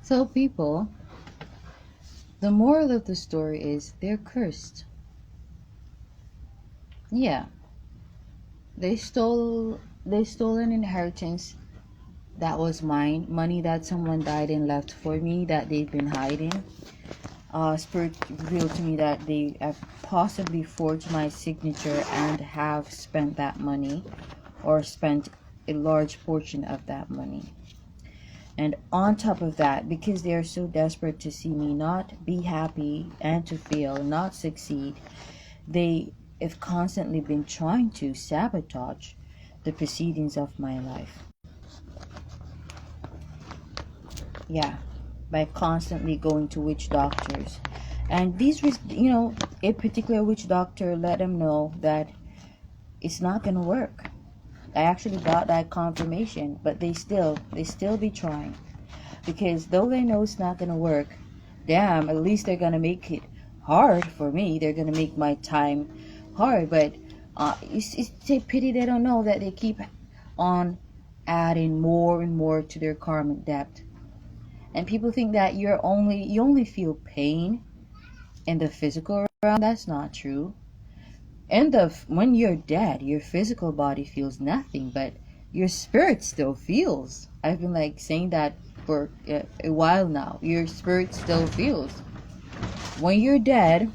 So people, the moral of the story is they're cursed. Yeah, they stole an inheritance that was mine, money that someone died and left for me that they've been hiding. Spirit revealed to me that they have possibly forged my signature and have spent that money, or spent a large portion of that money. And on top of that, because they are so desperate to see me not be happy and to fail, not succeed, they have constantly been trying to sabotage the proceedings of my life. Yeah, by constantly going to witch doctors. And these, a particular witch doctor let them know that it's not going to work. I actually got that confirmation, but they still be trying. Because though they know it's not going to work, damn, at least they're going to make it hard for me. They're going to make my time hard. But it's a pity they don't know that they keep on adding more and more to their karmic debt. And people think that you only feel pain in the physical realm. That's not true. When you're dead, your physical body feels nothing, but your spirit still feels. I've been saying that for a while now. Your spirit still feels. When you're dead,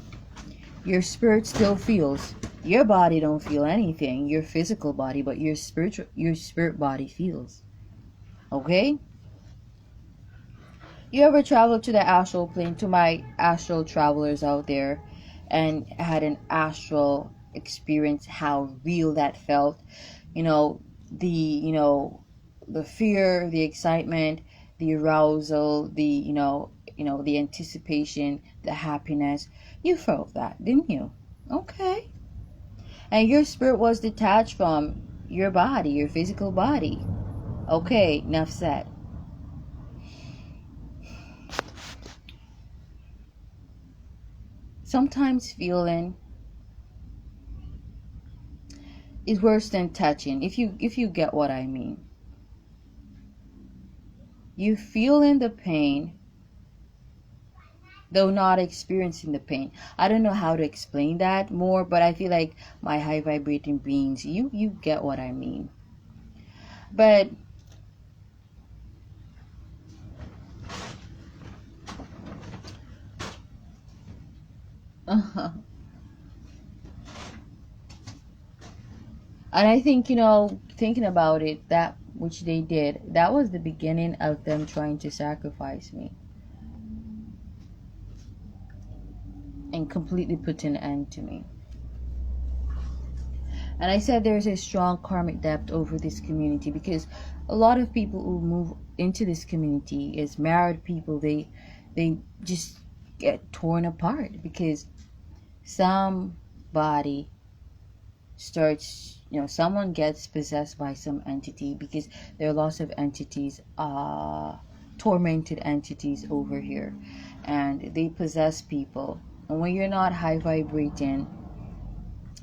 your spirit still feels. Your body don't feel anything, your physical body, but your spirit body feels. Okay? You ever traveled to the astral plane, to my astral travelers out there, and had an astral experience, how real that felt? The fear, the excitement, the arousal, the anticipation, the happiness. You felt that, didn't you? Okay. And your spirit was detached from your body, your physical body. Okay, enough said. Sometimes feeling is worse than touching, if you get what I mean. You feeling the pain, though not experiencing the pain. I don't know how to explain that more, but I feel like my high vibrating beings, you get what I mean. But and I think, thinking about it, that which they did, that was the beginning of them trying to sacrifice me and completely put an end to me. And I said there's a strong karmic debt over this community, because a lot of people who move into this community as married people, they just get torn apart because somebody starts, someone gets possessed by some entity, because there are lots of entities, tormented entities over here, and they possess people. And when you're not high vibrating,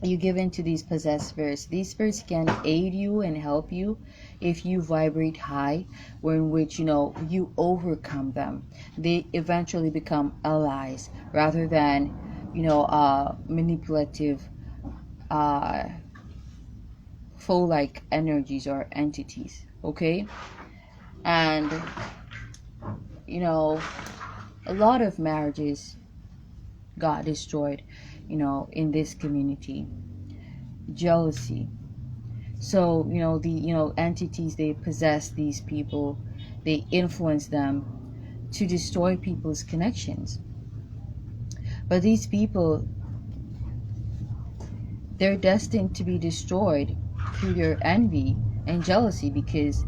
you give in to these possessed spirits. These spirits can aid you and help you if you vibrate high, in which you overcome them. They eventually become allies rather than manipulative foe-like energies or entities. Okay? And a lot of marriages got destroyed in this community. Jealousy. So the entities, they possess these people, they influence them to destroy people's connections. But these people, they're destined to be destroyed through their envy and jealousy, because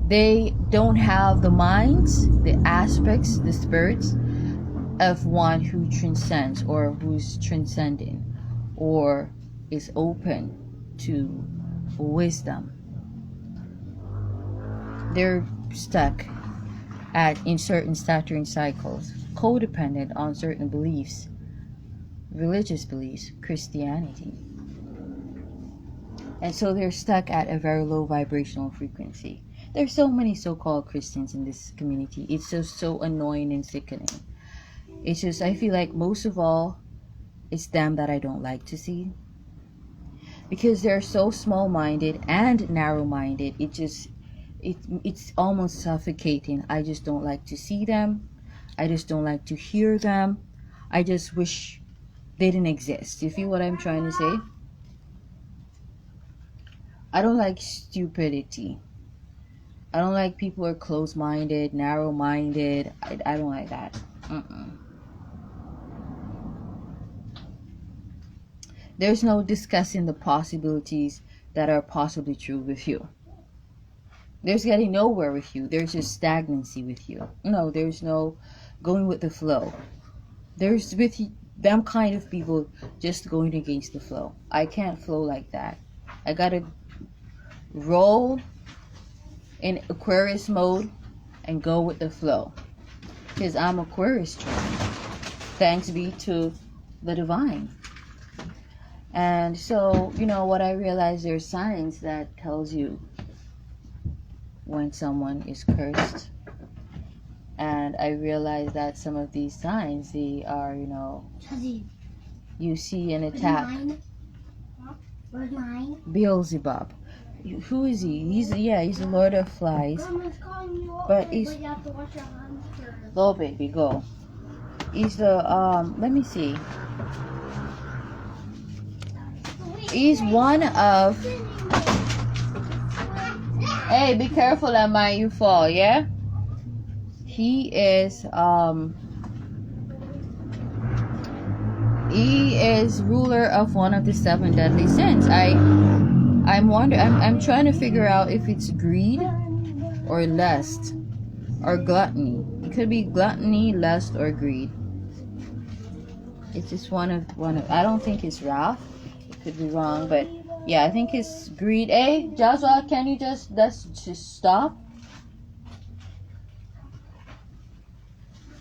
they don't have the minds, the aspects, the spirits of one who transcends, or who's transcending, or is open to wisdom. They're stuck in certain stuttering cycles, codependent on certain beliefs, religious beliefs, Christianity. And so they're stuck at a very low vibrational frequency. There's so many so-called Christians in this community. It's just so annoying and sickening. It's just, I feel like most of all, it's them that I don't like to see. Because they're so small-minded and narrow-minded. It's almost suffocating. I just don't like to see them. I just don't like to hear them. I just wish they didn't exist. You feel what I'm trying to say? I don't like stupidity. I don't like people who are close-minded, narrow-minded. I don't like that. There's no discussing the possibilities that are possibly true with you. There's getting nowhere with you. There's just stagnancy with you. No, there's no going with the flow. There's with them kind of people just going against the flow. I can't flow like that. I gotta roll in Aquarius mode and go with the flow. Because I'm Aquarius trained. Thanks be to the divine. And so, you know, what I realize, there's signs that tells you when someone is cursed. And I realize that some of these signs, they are, you know, you see an attack. Where's mine? Beelzebub. Who is he? He's the Lord of Flies. But he's, you have to wash your hands first. go baby, go. He's the let me see. He's one of, hey, be careful, Emma, you fall, yeah? He is ruler of one of the 7 deadly sins. I'm trying to figure out if it's greed or lust or gluttony. It could be gluttony, lust, or greed. It's just one of I don't think it's wrath. It could be wrong, but yeah, I think it's greed. Hey, Joshua, can you just stop?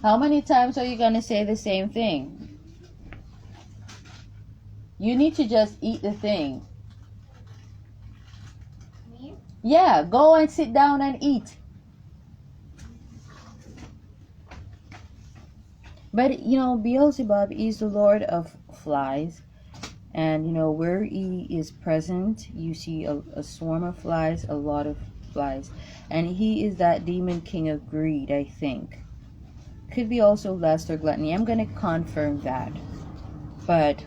How many times are you gonna say the same thing? You need to just eat the thing. Me? Yeah, go and sit down and eat. But, you know, Beelzebub is the Lord of Flies. And, you know, where he is present, you see a swarm of flies, a lot of flies. And he is that demon king of greed, I think. Could be also lust or gluttony. I'm going to confirm that. But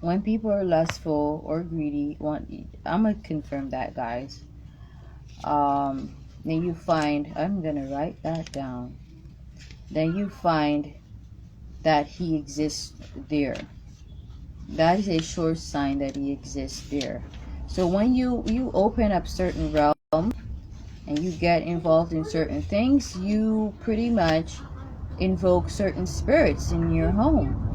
when people are lustful or greedy, I'm going to confirm that, guys. Then you find, I'm going to write that down. Then you find that he exists there. That is a sure sign that he exists there. So when you open up certain realms and you get involved in certain things, you pretty much invoke certain spirits in your home.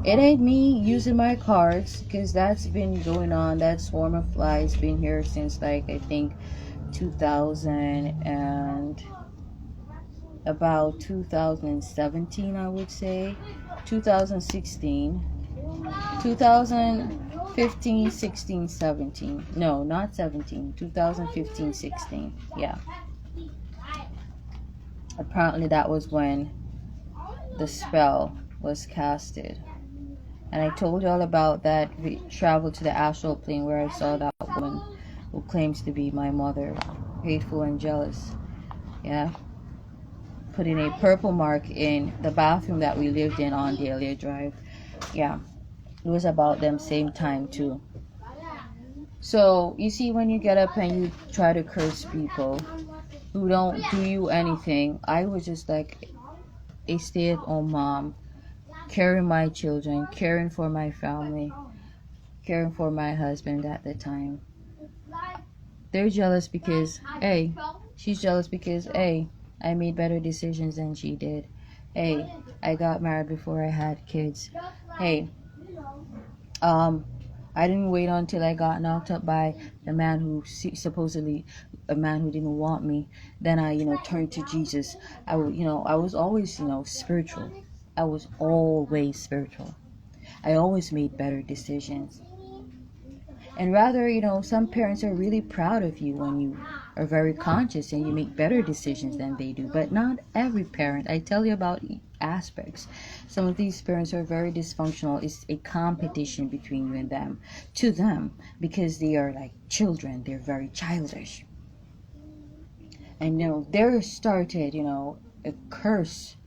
It ain't me using my cards, because that's been going on. That swarm of flies been here since, like, I think 2000 and about 2017, I would say. 2016, 2015, 16, 17. No, not 17. 2015, 16. Yeah. Apparently that was when the spell was casted. And I told you all about that. We traveled to the astral plane where I saw that woman who claims to be my mother, hateful and jealous. Yeah. Putting a purple mark in the bathroom that we lived in on Dahlia Drive. Yeah. It was about them same time too. So, you see, when you get up and you try to curse people who don't do you anything, I was just like a stay-at-home mom, caring my children, caring for my family, caring for my husband at the time. They're jealous because, hey, she's jealous because, hey, I made better decisions than she did. Hey, I got married before I had kids. Hey, I didn't wait until I got knocked up by the man who supposedly, a man who didn't want me. Then I, turned to Jesus. I was always, spiritual. I was always spiritual. I always made better decisions. And rather, some parents are really proud of you when you are very conscious and you make better decisions than they do. But not every parent. I tell you about aspects. Some of these parents are very dysfunctional. It's a competition between you and them, to them, because they are like children. They're very childish. And there started, a curse,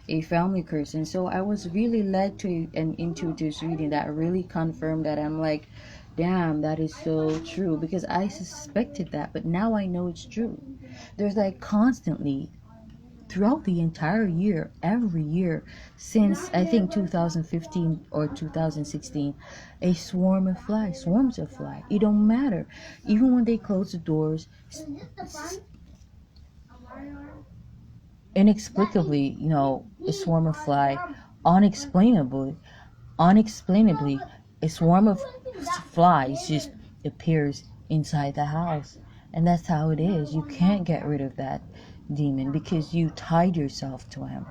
a family curse. And so I was really led to and into this reading that really confirmed that. I'm like, damn, that is so true, because I suspected that, but now I know it's true. There's like constantly throughout the entire year, every year since I think 2015 or 2016, a swarms of flies. It don't matter, even when they close the doors, inexplicably, a swarm of fly, unexplainably, a swarm of flies just appears inside the house. And that's how it is. You can't get rid of that demon because you tied yourself to him.